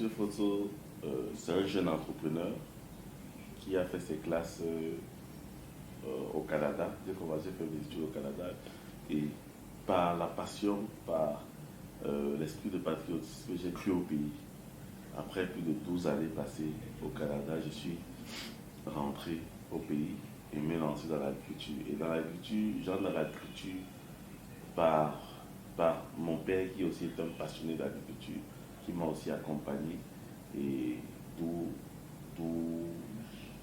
Monsieur Fosso, c'est un jeune entrepreneur qui a fait ses classes au Canada. J'ai commencé à faire mes études au Canada et par la passion, par l'esprit de patriotisme, j'ai cru au pays. Après plus de 12 années passées au Canada, je suis rentré au pays et m'ai lancé dans l'agriculture. Et dans l'agriculture, j'entre dans l'agriculture par mon père qui aussi est un passionné d'agriculture, qui m'a aussi accompagné et d'où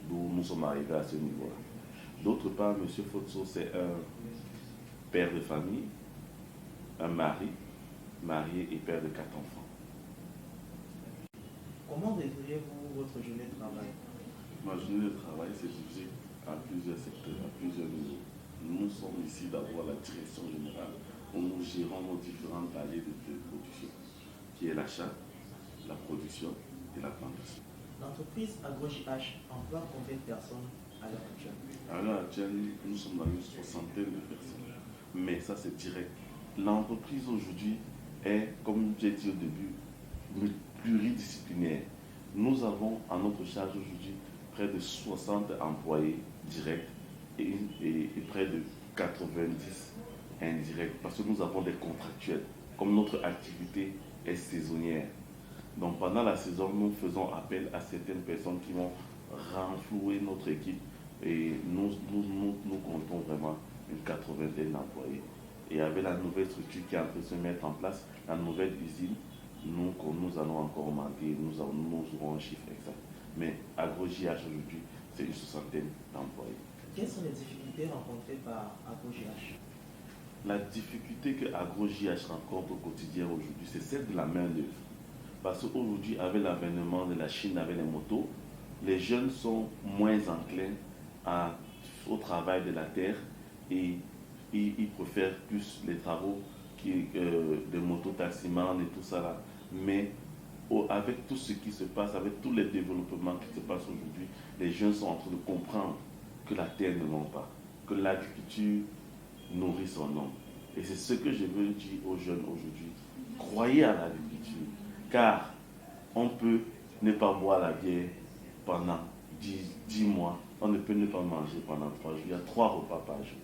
nous sommes arrivés à ce niveau-là. D'autre part, M. Fosso, c'est un père de famille, un mari, marié et père de 4 enfants. Comment décrivez-vous votre journée de travail? Ma journée de travail s'est divisée à plusieurs secteurs, à plusieurs niveaux. Nous sommes ici d'abord la direction générale où nous gérons nos différentes allées de production, qui est l'achat, la production et la plantation. L'entreprise AgroJH emploie combien de personnes à l'heure actuelle? À l'heure actuelle, nous sommes dans une soixantaine de personnes. Mais ça, c'est direct. L'entreprise aujourd'hui est, comme j'ai dit au début, pluridisciplinaire. Nous avons à notre charge aujourd'hui près de 60 employés directs et près de 90 indirects parce que nous avons des contractuels. Comme notre activité est saisonnière. Donc pendant la saison, nous faisons appel à certaines personnes qui vont renflouer notre équipe et nous comptons vraiment une 80aine d'employés. Et avec la nouvelle structure qui est en train de se mettre en place, la nouvelle usine, nous allons encore augmenter, nous aurons un chiffre exact. Mais AgroJH aujourd'hui, c'est une soixantaine d'employés. Quelles sont les difficultés rencontrées par AgroJH? La difficulté que AgroJH rencontre au quotidien aujourd'hui, c'est celle de la main-d'œuvre. Parce qu'aujourd'hui, avec l'avènement de la Chine avec les motos, les jeunes sont moins enclins au travail de la terre et ils préfèrent plus les travaux des mototaximans et tout ça là. Mais avec tout ce qui se passe, avec tous les développements qui se passent aujourd'hui, les jeunes sont en train de comprendre que la terre ne ment pas, que l'agriculture nourrit son homme. Et c'est ce que je veux dire aux jeunes aujourd'hui. Croyez à l'agriculture, car on peut ne pas boire la bière pendant 10 mois, on ne peut ne pas manger pendant 3 jours. Il y a 3 repas par jour.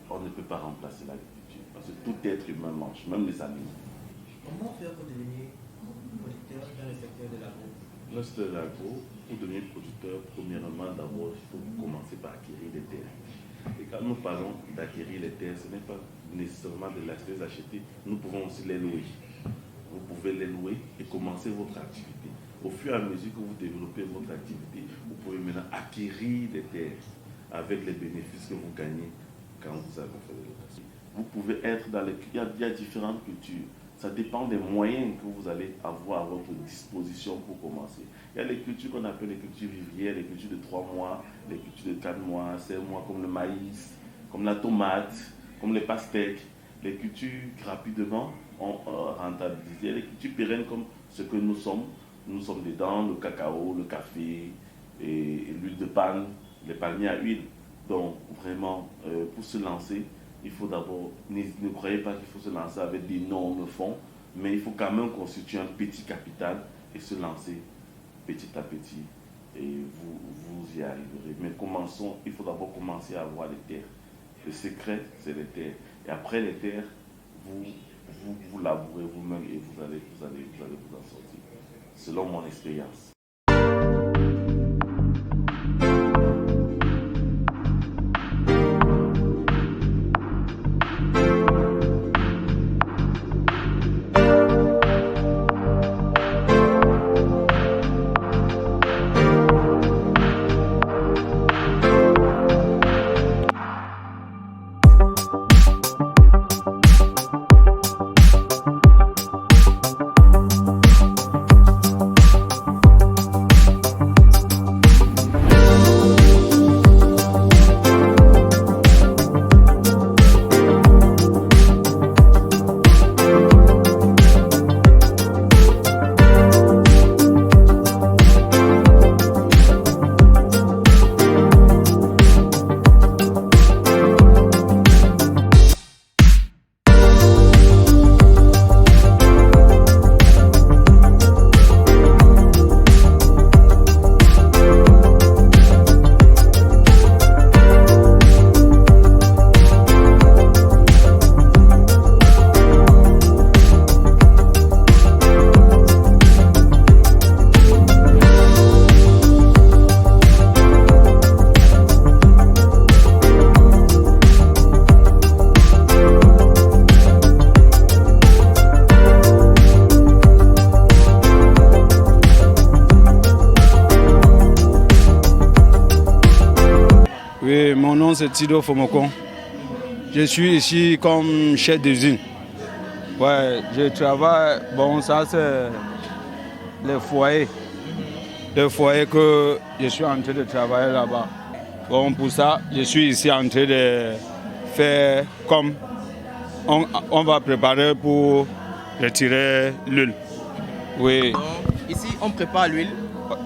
On ne peut pas remplacer l'agriculture, parce que tout être humain mange, même les animaux. Comment faire pour devenir producteur dans le secteur de l'agro? Dans le secteur de l'agro, pour devenir producteur, premièrement, d'abord, il faut commencer par acquérir des terres. Et quand nous parlons d'acquérir les terres, ce n'est pas nécessairement de les acheter, nous pouvons aussi les louer. Vous pouvez les louer et commencer votre activité. Au fur et à mesure que vous développez votre activité, vous pouvez maintenant acquérir des terres avec les bénéfices que vous gagnez quand vous avez fait de location. Vous pouvez être dans les... Il y a différentes cultures. Ça dépend des moyens que vous allez avoir à votre disposition pour commencer. Il y a les cultures qu'on appelle les cultures vivrières, les cultures de 3 mois, les cultures de 4 mois, 5 mois, comme le maïs, comme la tomate, comme les pastèques. Les cultures qui rapidement ont rentabilisé. Les cultures pérennes comme ce que nous sommes. Nous sommes dedans, le cacao, le café et l'huile de palme, les palmiers à huile. Donc vraiment, pour se lancer, il faut d'abord, ne croyez pas qu'il faut se lancer avec d'énormes fonds, mais il faut quand même constituer un petit capital et se lancer petit à petit et vous y arriverez. Mais commençons, il faut d'abord commencer à avoir les terres. Le secret, c'est les terres. Et après les terres, vous labourez vous-même et vous allez vous en sortir. Selon mon expérience. Oui, mon nom c'est Tido Fomokon. Je suis ici comme chef d'usine. Ouais, je travaille, bon ça c'est le foyer. Le foyer que je suis en train de travailler là-bas. Bon pour ça, je suis ici en train de faire comme on va préparer pour retirer l'huile. Oui. Donc, ici on prépare l'huile.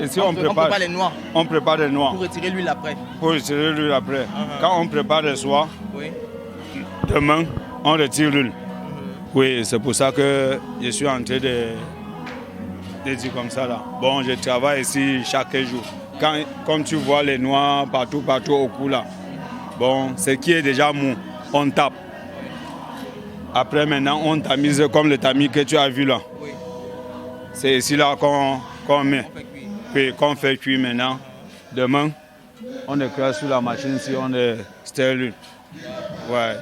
Ici On prépare les noix. On prépare les noix. Pour retirer l'huile après. Pour retirer l'huile après. Quand on prépare les soirs, oui. Demain, on retire l'huile. Oui, c'est pour ça que je suis en train de dire comme ça là. Bon, je travaille ici chaque jour. Comme tu vois les noix partout au cou là. Bon, ce qui est déjà mou, on tape. Après maintenant, on tamise comme le tamis que tu as vu là. Oui. C'est ici là qu'on met. Puis qu'on fait cuire maintenant. Demain, on écrase sur la machine si on est stérile. Ouais.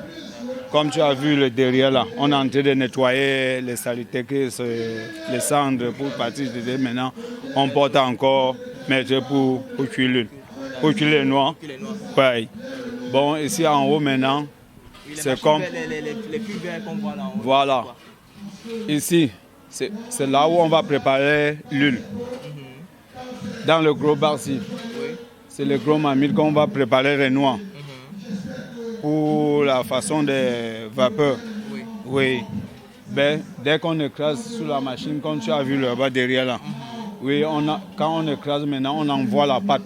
Comme tu as vu le derrière là, on est en train de nettoyer les saletés, les cendres pour partir de maintenant. On porte encore mettre pour cuire l'huile. Pour cuire les noix. Ouais. Bon, ici en haut maintenant, c'est comme. Les culs verts qu'on voit là en haut. Voilà. Ici, c'est là où on va préparer l'huile. Dans le gros bar-ci. Oui. C'est le gros mamie qu'on va préparer les noix. Pour la façon de vapeur. Oui. Oui. Ben, dès qu'on écrase sous la machine, comme tu as vu là-bas derrière là. Oui, quand on écrase maintenant, on envoie la pâte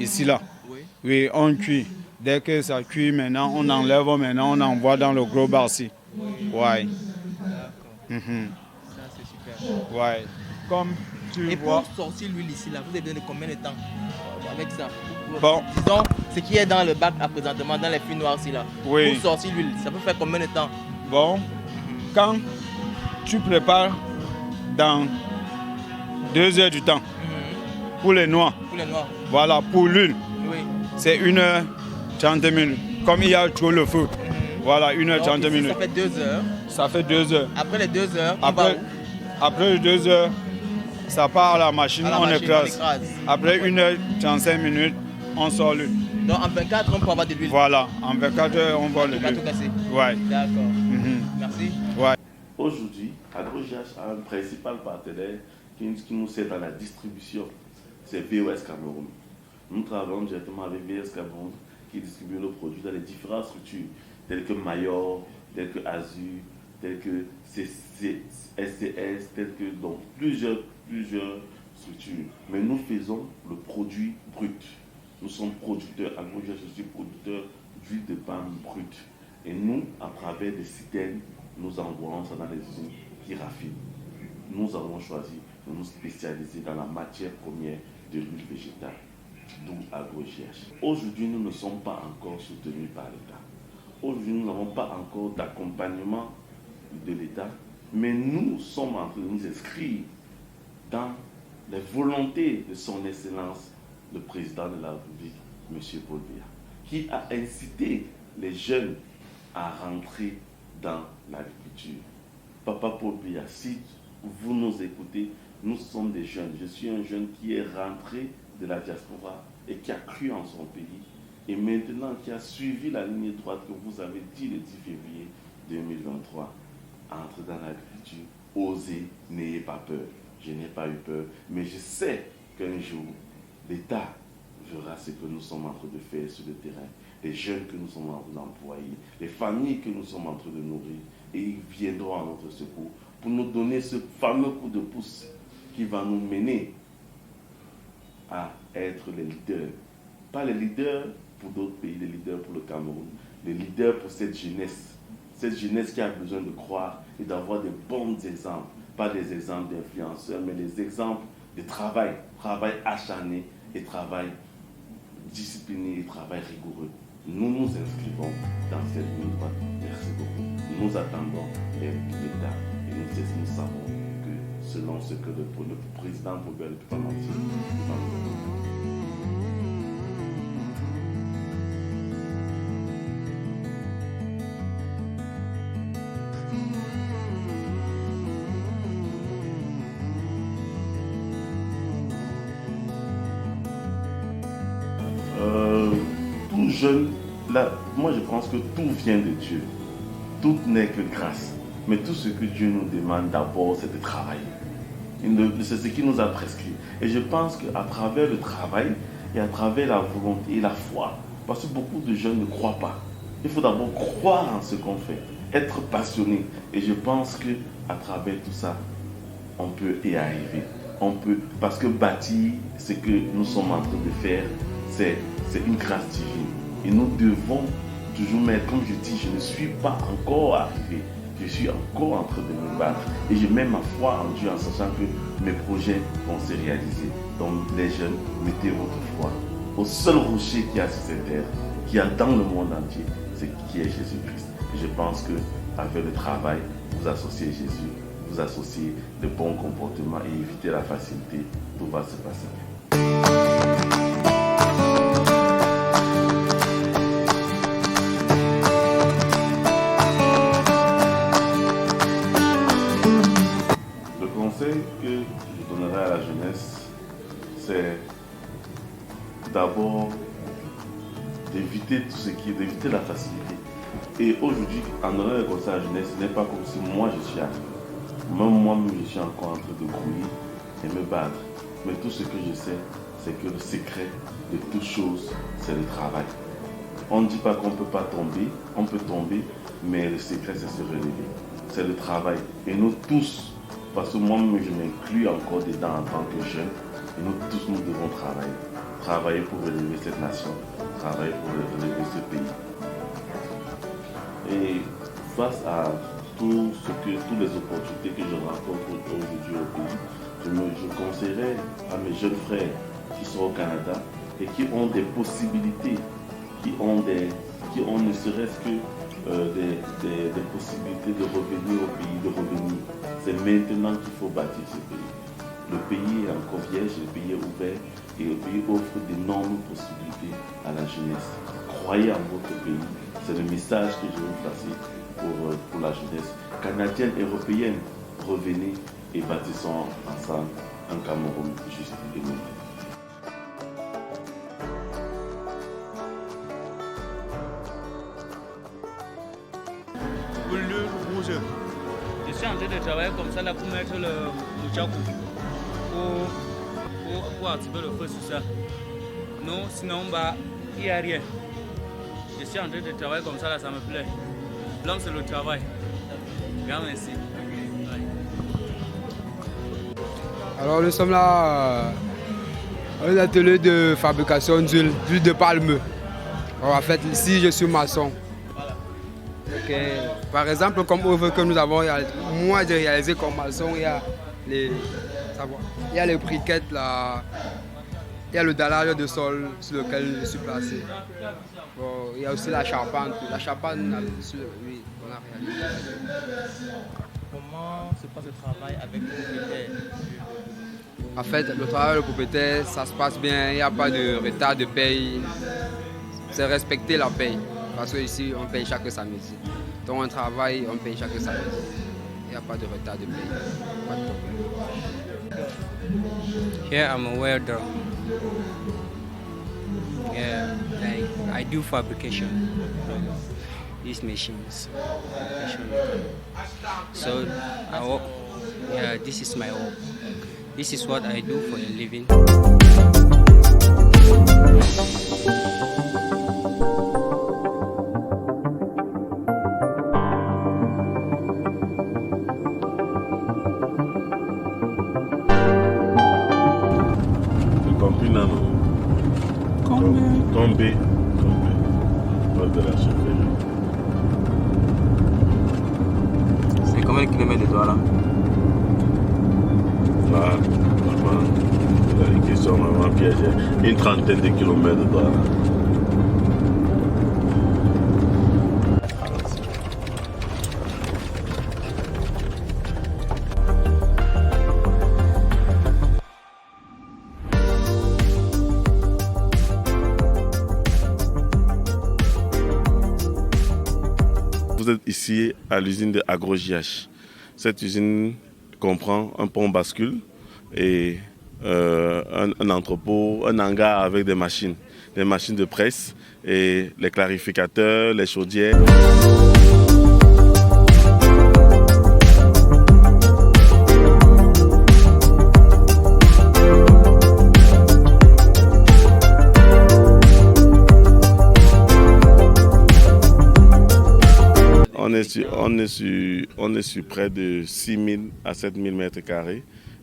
ici là. Oui. Oui, on cuit. Dès que ça cuit maintenant, on enlève maintenant, on envoie dans le gros bar-ci. Oui. Ouais. D'accord. Ça c'est super. Ouais. Comme tu Et vois. pour sortir l'huile ici là, vous avez besoin de combien de temps avec ça? Bon. Disons, ce qui est dans le bac à présentement, dans les fûts noirs ici là. Oui. Pour sortir l'huile, ça peut faire combien de temps? Bon, quand tu prépares dans 2 heures du temps pour les noix. Pour les noix. Voilà, pour l'huile, Oui. c'est 1h30 minutes. Comme il y a toujours le feu. Voilà, 1h30 minutes. Ça fait 2 heures. Ça fait 2 heures. Après les 2 heures, on va où? Après les 2 heures, ça part à la machine, on écrase. Après 1h35 minutes, on sort l'huile. Donc en 24 heures, on peut avoir de l'huile. Voilà, en 24 heures, on voit l'huile. Tout casser. Ouais. D'accord. Merci. Ouais. Aujourd'hui, AgroGH a un principal partenaire qui nous sert dans la distribution. C'est VOS Cameroun. Nous travaillons directement avec VOS Cameroun qui distribue nos produits dans les différentes structures, telles que Mayor, telles que Azur, telles que SCS, telles que donc plusieurs structures. Mais nous faisons le produit brut. Nous sommes producteurs, AgroGH, je suis producteur d'huile de palme brute. Et nous, à travers des citernes, nous envoyons ça dans les usines qui raffinent. Nous avons choisi de nous spécialiser dans la matière première de l'huile végétale, d'où AgroGH. Aujourd'hui, nous ne sommes pas encore soutenus par l'État. Aujourd'hui, nous n'avons pas encore d'accompagnement de l'État, mais nous sommes en train de nous inscrire dans les volontés de son Excellence, le président de la République, M. Paul Biya, qui a incité les jeunes à rentrer dans l'agriculture. Papa Paul Biya, si vous nous écoutez, nous sommes des jeunes. Je suis un jeune qui est rentré de la diaspora et qui a cru en son pays et maintenant qui a suivi la ligne droite que vous avez dit le 10 février 2023. Entrez dans l'agriculture, osez, n'ayez pas peur. Je n'ai pas eu peur, mais je sais qu'un jour, l'État verra ce que nous sommes en train de faire sur le terrain, les jeunes que nous sommes en train d'employer, les familles que nous sommes en train de nourrir, et ils viendront à notre secours pour nous donner ce fameux coup de pouce qui va nous mener à être les leaders. Pas les leaders pour d'autres pays, les leaders pour le Cameroun, les leaders pour cette jeunesse qui a besoin de croire et d'avoir des bons exemples, pas des exemples d'influenceurs, mais des exemples de travail acharné et travail discipliné et travail rigoureux. Nous nous inscrivons dans cette ligne droite. Merci beaucoup. Nous attendons l'aide de l'État et nous savons que selon ce que le président Paul ne peut pas mentir, il va nous donner. jeunes, là, moi je pense que tout vient de Dieu. Tout n'est que grâce. Mais tout ce que Dieu nous demande d'abord, c'est de travailler. C'est ce qu'il nous a prescrit. Et je pense qu'à travers le travail et à travers la volonté et la foi, parce que beaucoup de jeunes ne croient pas. Il faut d'abord croire en ce qu'on fait, être passionné. Et je pense qu'à travers tout ça, on peut y arriver. On peut, parce que bâtir ce que nous sommes en train de faire, c'est une grâce divine. Et nous devons toujours mettre, comme je dis, je ne suis pas encore arrivé. Je suis encore en train de me battre. Et je mets ma foi en Dieu en sachant que mes projets vont se réaliser. Donc les jeunes, mettez votre foi au seul rocher qu'il y a sur cette terre, qu'il y a dans le monde entier, c'est qui est Jésus-Christ. Et je pense qu'avec le travail, vous associez Jésus, vous associez le bon comportement et évitez la facilité, tout va se passer bien. Le conseil que je donnerai à la jeunesse, c'est d'abord d'éviter tout ce qui est, d'éviter la facilité. Et aujourd'hui, en donnant le conseil à la jeunesse, ce n'est pas comme si moi je suis arrivé. Même moi-même, je suis encore en train de grouiller et me battre. Mais tout ce que je sais, c'est que le secret de toute chose, c'est le travail. On ne dit pas qu'on ne peut pas tomber, on peut tomber, mais le secret, c'est se relever. C'est le travail. Et nous tous, parce que moi-même, je m'inclus encore dedans en tant que jeune, et nous tous, nous devons travailler. Travailler pour relever cette nation, travailler pour relever ce pays. Et face à toutes les opportunités que je rencontre aujourd'hui au pays, je conseillerais à mes jeunes frères qui sont au Canada et qui ont des possibilités, qui ont ne serait-ce que des possibilités de revenir au pays, de revenir. C'est maintenant qu'il faut bâtir ce pays. Le pays est encore vierge, le pays est ouvert et le pays offre d'énormes possibilités à la jeunesse. Croyez en votre pays, c'est le message que je veux passer pour la jeunesse canadienne, européenne. Revenez et bâtissons ensemble un Cameroun juste et moderne. Je suis en train de travailler comme ça là pour mettre le mouchakou pour activer le feu sur ça. Non, sinon bah, il n'y a rien. Je suis en train de travailler comme ça là, ça me plaît. L'homme c'est le travail. Grand merci. Alors nous sommes là à un atelier de fabrication d'huile de palme. Alors, en fait ici je suis maçon. Okay. Par exemple, comme œuvre que nous avons, moi j'ai réalisé comme maçon, il y a les briquettes là, il y a le dallage de sol sur lequel je suis placé. Bon, il y a aussi la charpente. La charpente, oui, on a réalisé. Comment se passe le travail avec le propriétaire? En fait, le travail avec le propriétaire, ça se passe bien, il n'y a pas de retard de paye. C'est respecter la paye. Parce qu'ici, on paye chaque samedi. Donc on travaille, on paye chaque samedi. Il n'y a pas de retard de paye. Pas de problème. Here I'm a welder. Yeah, I do fabrication. These machines. So I work. Yeah, this is my work. This is what I do for a living. Tombé de la chefferie. C'est combien de kilomètres de toi là? Là, vraiment, c'est une question vraiment piégée. Une trentaine de kilomètres de toi là. Vous êtes ici à l'usine de AgroJH. Cette usine comprend un pont bascule et un entrepôt, un hangar avec des machines. les machines de presse, et les clarificateurs, les chaudières. On est sur près de 6 000 à 7 000 mètres carrés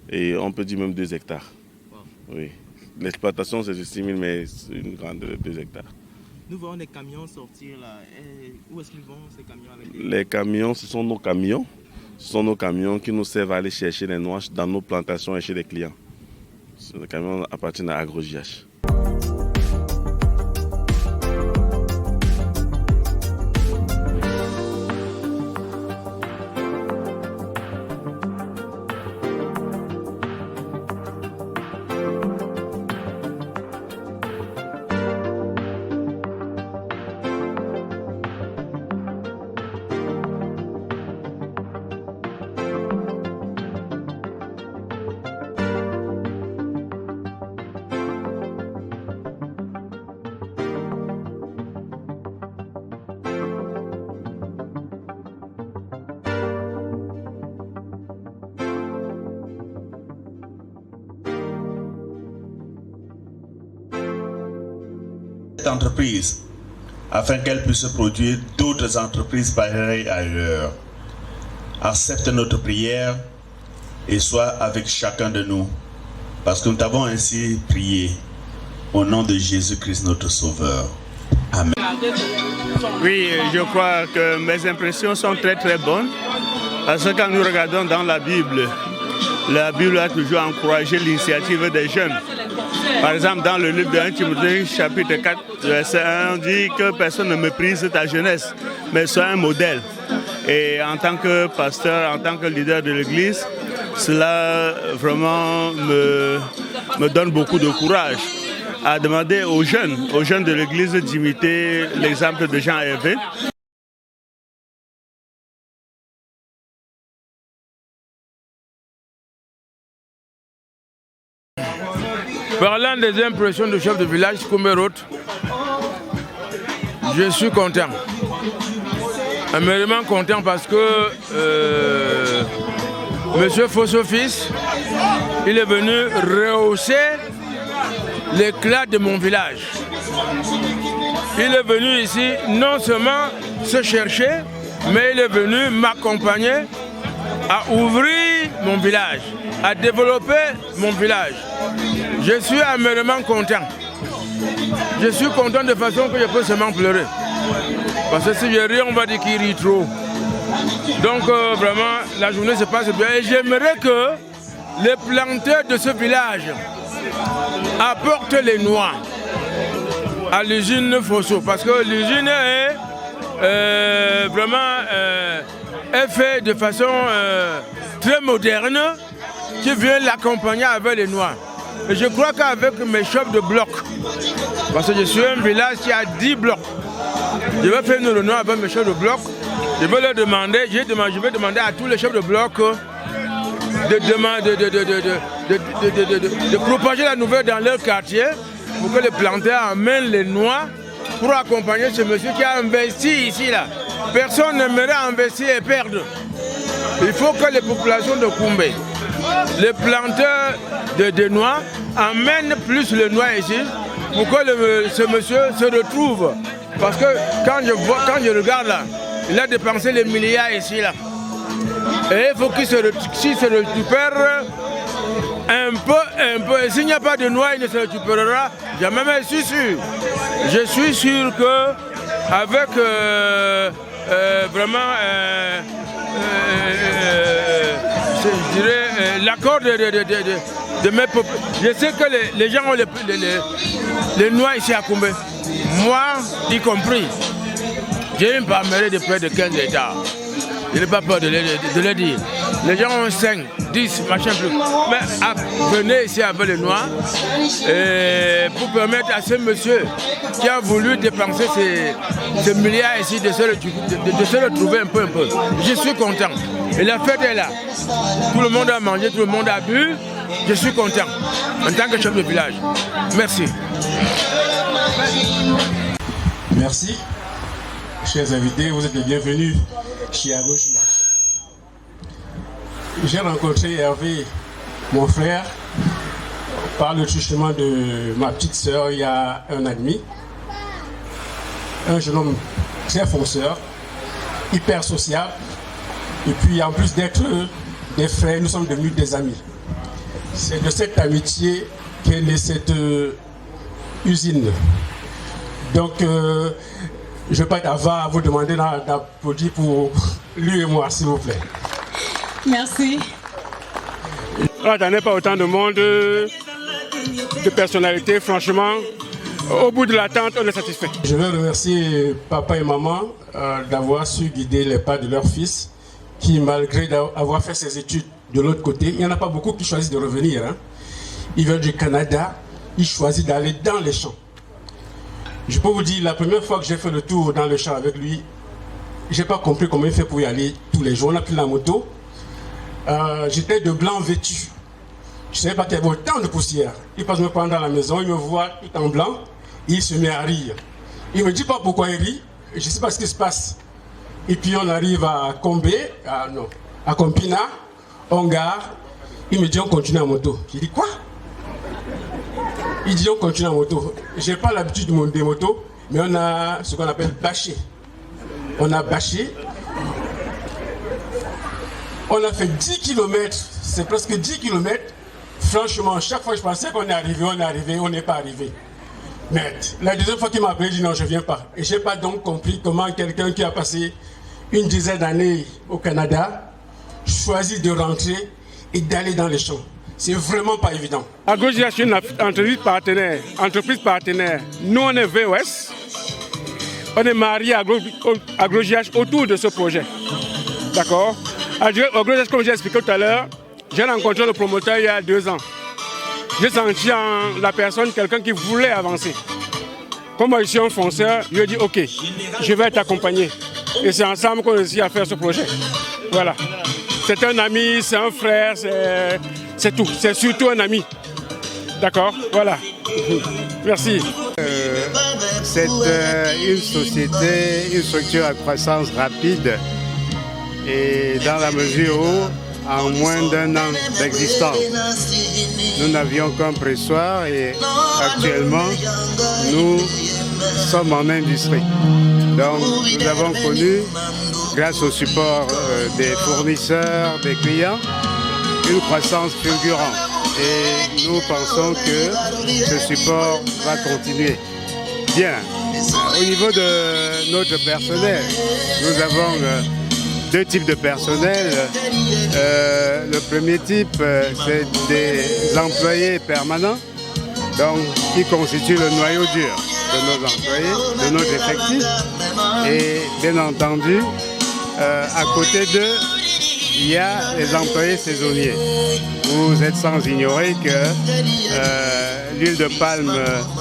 et on peut dire même 2 hectares. Oui. L'exploitation c'est sur 6 000 mais c'est une grande 2 hectares. Nous voyons des camions sortir là. Et où est-ce qu'ils vont ces camions avec Les camions, ce sont nos camions. Ce sont nos camions qui nous servent à aller chercher les noix dans nos plantations et chez les clients. Les camions appartiennent à AgroJH. Entreprise afin qu'elle puisse produire d'autres entreprises pareilles ailleurs. Accepte notre prière et sois avec chacun de nous parce que nous t'avons ainsi prié au nom de Jésus-Christ notre Sauveur. Amen. Oui, je crois que mes impressions sont très bonnes parce que quand nous regardons dans la Bible a toujours encouragé l'initiative des jeunes. Par exemple, dans le livre de 1 Timothée, chapitre 4, verset 1, on dit que personne ne méprise ta jeunesse, mais sois un modèle. Et en tant que pasteur, en tant que leader de l'Église, cela vraiment me donne beaucoup de courage à demander aux jeunes de l'Église d'imiter l'exemple de Jean Hervé. Parlant des impressions du chef de village Koumberot, je suis content. Vraiment content parce que M. Fosso-Fils, il est venu rehausser l'éclat de mon village. Il est venu ici non seulement se chercher, mais il est venu m'accompagner à ouvrir mon village, à développer mon village. Je suis amèrement content. Je suis content de façon que je peux seulement pleurer. Parce que si je ris, on va dire qu'il rit trop. Donc vraiment, la journée se passe bien. Et j'aimerais que les planteurs de ce village apportent les noix à l'usine Fosso. Parce que l'usine est vraiment faite de façon très moderne qui vient l'accompagner avec les noix. Et je crois qu'avec mes chefs de bloc, parce que je suis un village qui a 10 blocs, je vais faire une noix avec mes chefs de bloc. Je vais leur demander, je vais demander à tous les chefs de bloc de propager la nouvelle dans leur quartier pour que les planteurs amènent les noix pour accompagner ce monsieur qui a investi ici. Là. Personne n'aimerait investir et perdre. Il faut que les populations de Koumbé, les planteurs de noix, amènent plus de noix ici pour que ce monsieur se retrouve. Parce que quand je regarde là, il a dépensé les milliards ici là. Et il faut qu'il se récupère un peu. Et s'il n'y a pas de noix, il ne se récupérera jamais. Mais je suis sûr. Je suis sûr que avec vraiment je dirais l'accord de mes peuples. Je sais que les gens ont les noix ici à Koumbé. Moi, y compris. J'ai une palmeraie de près de 15 hectares. Je n'ai pas peur de le dire. Les gens ont 5, 10, machin plus. Mais venez ici avec les noix pour permettre à ce monsieur qui a voulu dépenser ces milliards ici de se retrouver un peu. Je suis content. Et la fête est là. Tout le monde a mangé, tout le monde a bu. Je suis content en tant que chef de village. Merci. Merci. Chers invités, vous êtes les bienvenus chez AgroJH. J'ai rencontré Hervé, mon frère, par le truchement de ma petite sœur il y a 1 an et demi. Un jeune homme très fonceur, hyper sociable. Et puis en plus d'être des frères, nous sommes devenus des amis. C'est de cette amitié qu'est née cette usine. Donc je ne vais pas être avare à vous demander d'applaudir pour lui et moi, s'il vous plaît. Merci. On n'attendait pas autant de monde, de personnalités, franchement. Au bout de l'attente, on est satisfait. Je veux remercier papa et maman d'avoir su guider les pas de leur fils, qui malgré avoir fait ses études de l'autre côté, il n'y en a pas beaucoup qui choisissent de revenir. Hein. Ils veulent du Canada, ils choisissent d'aller dans les champs. Je peux vous dire, la première fois que j'ai fait le tour dans le champ avec lui, je n'ai pas compris comment il fait pour y aller tous les jours. On a pris la moto, j'étais de blanc vêtu. Je ne savais pas qu'il y avait autant de poussière. Il passe me prendre dans la maison, il me voit tout en blanc, il se met à rire. Il ne me dit pas pourquoi il rit, je ne sais pas ce qui se passe. Et puis on arrive à Combé, à Compina, on gare, il me dit on continue en moto. Je dis quoi? Il dit on continue en moto. Je n'ai pas l'habitude de monter des motos, mais on a ce qu'on appelle bâché. On a bâché. On a fait 10 km, c'est presque 10 km. Franchement, chaque fois que je pensais qu'on est arrivé, on n'est pas arrivé. Mais la deuxième fois qu'il m'a appelé, il dit non, je ne viens pas. Et je n'ai pas donc compris comment quelqu'un qui a passé une dizaine d'années au Canada choisit de rentrer et d'aller dans les champs. C'est vraiment pas évident. AgroJH est une entreprise partenaire. Nous, on est VOS. On est marié à AgroJH autour de ce projet. D'accord? AgroJH, comme j'ai expliqué tout à l'heure, j'ai rencontré le promoteur il y a 2 ans. J'ai senti en la personne quelqu'un qui voulait avancer. Comme moi, je suis un fonceur, je lui ai dit ok, je vais t'accompagner. Et c'est ensemble qu'on a réussi à faire ce projet. Voilà. C'est un ami, c'est un frère, c'est tout. C'est surtout un ami. D'accord? Voilà. Merci. C'est une société, une structure à croissance rapide. Et dans la mesure où, en moins d'1 an d'existence, nous n'avions qu'un pressoir et actuellement, nous sommes en industrie. Donc, nous avons connu, grâce au support des fournisseurs, des clients, une croissance fulgurante. Et nous pensons que ce support va continuer. Bien, au niveau de notre personnel, nous avons 2 types de personnel. Le premier type, c'est des employés permanents, donc qui constituent le noyau dur de nos employés, de nos effectifs. Et bien entendu, à côté d'eux, il y a les employés saisonniers. Vous êtes sans ignorer que l'huile de palme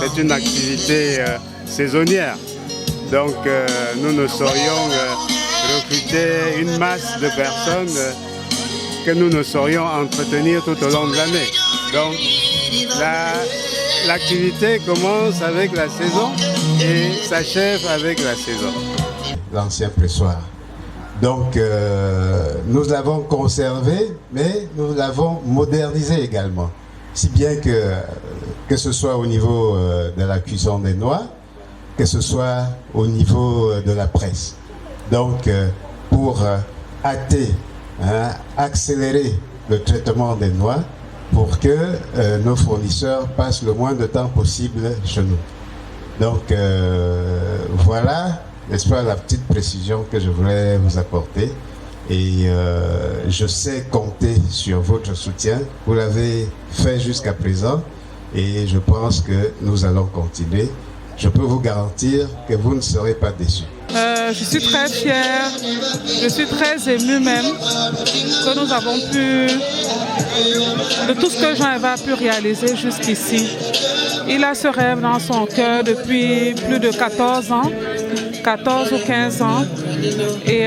est une activité saisonnière. Donc nous ne saurions recruter une masse de personnes que nous ne saurions entretenir tout au long de l'année. Donc l'activité commence avec la saison et s'achève avec la saison. L'ancien pressoir. Donc nous l'avons conservé, mais nous l'avons modernisé également. Si bien que ce soit au niveau de la cuisson des noix, que ce soit au niveau de la presse. Donc pour hâter, accélérer le traitement des noix pour que nos fournisseurs passent le moins de temps possible chez nous. Donc voilà, n'est-ce pas, la petite précision que je voulais vous apporter. Et je sais compter sur votre soutien. Vous l'avez fait jusqu'à présent et je pense que nous allons continuer. Je peux vous garantir que vous ne serez pas déçus. Je suis très fière, je suis très émue même que nous avons pu, de tout ce que Jean-Eva a pu réaliser jusqu'ici. Il a ce rêve dans son cœur depuis plus de 14 ans, 14 ou 15 ans. Et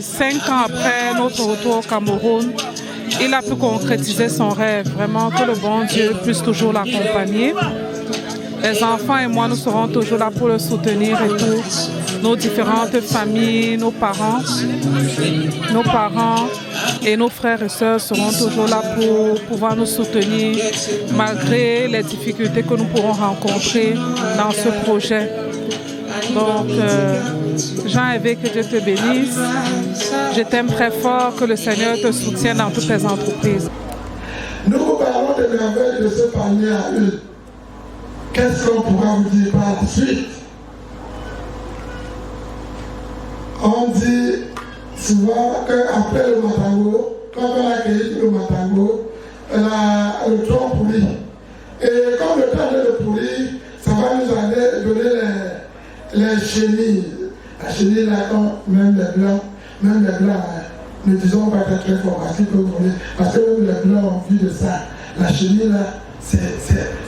5 ans après notre retour au Cameroun, il a pu concrétiser son rêve. Vraiment que le bon Dieu puisse toujours l'accompagner. Les enfants et moi, nous serons toujours là pour le soutenir et tout. Nos différentes familles, nos parents et nos frères et sœurs seront toujours là pour pouvoir nous soutenir malgré les difficultés que nous pourrons rencontrer dans ce projet. Donc, Jean-Hervé, que Dieu te bénisse. Je t'aime très fort, que le Seigneur te soutienne dans toutes tes entreprises. Nous vous parlons des merveilles de ce panier à huile. Qu'est-ce qu'on pourra vous dire par la suite? On dit souvent qu'après le matango, quand on a accueilli le matango, le tronc pourrit. Et comme le tronc est pourri, ça va nous donner les chenilles. La chenille là, même les blancs, ne disons pas très fort, parce que même les blancs ont vu de ça. La chenille là,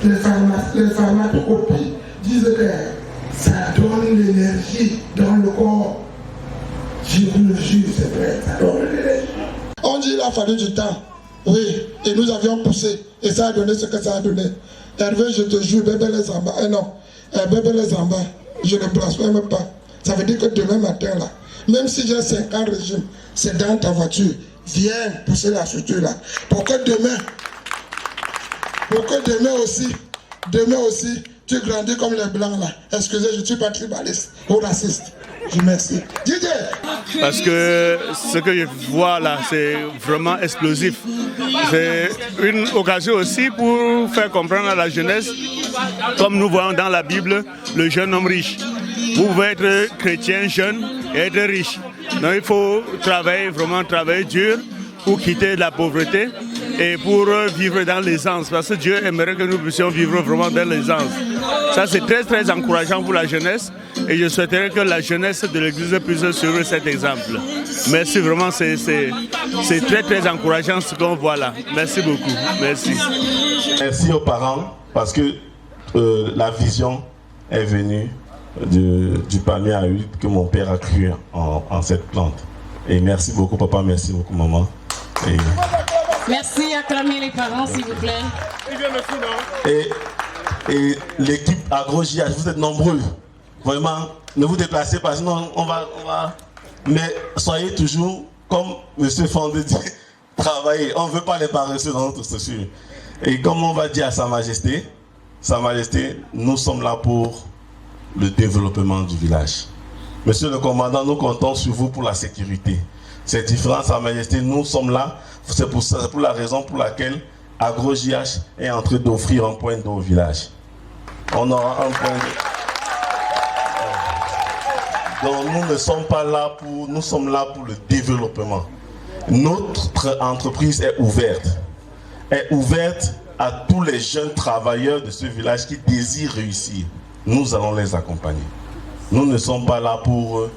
les pharmacopies disent que ça donne l'énergie dans le corps. Je vous le jure, c'est vrai, ça donne l'énergie. On dit qu'il a fallu du temps, oui, et nous avions poussé, et ça a donné ce que ça a donné. Hervé, je te jure, bébé les amba, bébé les amba, je ne blasphème pas. Ça veut dire que demain matin là, même si j'ai 50 régimes, c'est dans ta voiture, viens pousser la structure là, pour que demain aussi, tu grandis comme les blancs là. Excusez, je ne suis pas tribaliste ou raciste. Je remercie. DJ. Parce que ce que je vois là, c'est vraiment explosif. C'est une occasion aussi pour faire comprendre à la jeunesse, comme nous voyons dans la Bible, le jeune homme riche. Vous pouvez être chrétien jeune et être riche. Donc il faut vraiment travailler dur pour quitter la pauvreté et pour vivre dans l'aisance. Parce que Dieu aimerait que nous puissions vivre vraiment dans l'aisance. Ça c'est très très encourageant pour la jeunesse et je souhaiterais que la jeunesse de l'Église puisse suivre cet exemple. Merci vraiment, c'est très très encourageant ce qu'on voit là. Merci beaucoup. Merci. Merci aux parents parce que la vision est venue du panier à huile que mon père a cru en cette plante. Et merci beaucoup papa, merci beaucoup maman. Et... Merci, acclamez les parents s'il vous plaît. Et l'équipe AgroJH, vous êtes nombreux. Vraiment, ne vous déplacez pas, sinon on va... Mais soyez toujours, comme M. Fondé dit, travaillez. On ne veut pas les paresseux dans notre structure. Et comme on va dire à Sa Majesté, nous sommes là pour le développement du village. Monsieur le commandant, nous comptons sur vous pour la sécurité. C'est différent, Sa Majesté, nous sommes là. C'est pour la raison pour laquelle AgroJH est en train d'offrir un point d'eau au village. On aura un point d'eau. Donc nous ne sommes pas là pour... Nous sommes là pour le développement. Notre entreprise est ouverte. Est ouverte à tous les jeunes travailleurs de ce village qui désirent réussir. Nous allons les accompagner. Nous ne sommes pas là pour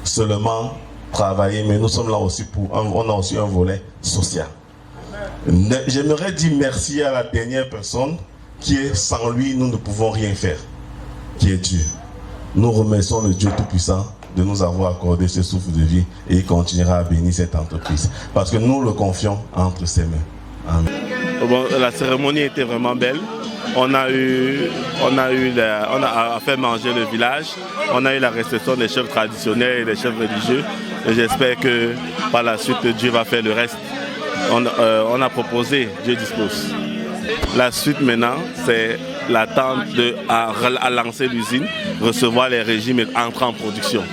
seulement travailler, mais nous sommes là aussi on a aussi un volet social. J'aimerais dire merci à la dernière personne qui est sans lui, nous ne pouvons rien faire, qui est Dieu. Nous remercions le Dieu Tout-Puissant de nous avoir accordé ce souffle de vie et il continuera à bénir cette entreprise parce que nous le confions entre ses mains. Amen. Bon, la cérémonie était vraiment belle. On a fait manger le village. On a eu la réception des chefs traditionnels et des chefs religieux. Et j'espère que par la suite, Dieu va faire le reste. On a proposé, Dieu dispose. La suite maintenant, c'est l'attente à lancer l'usine, recevoir les régimes et entrer en production.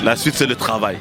La suite, c'est le travail.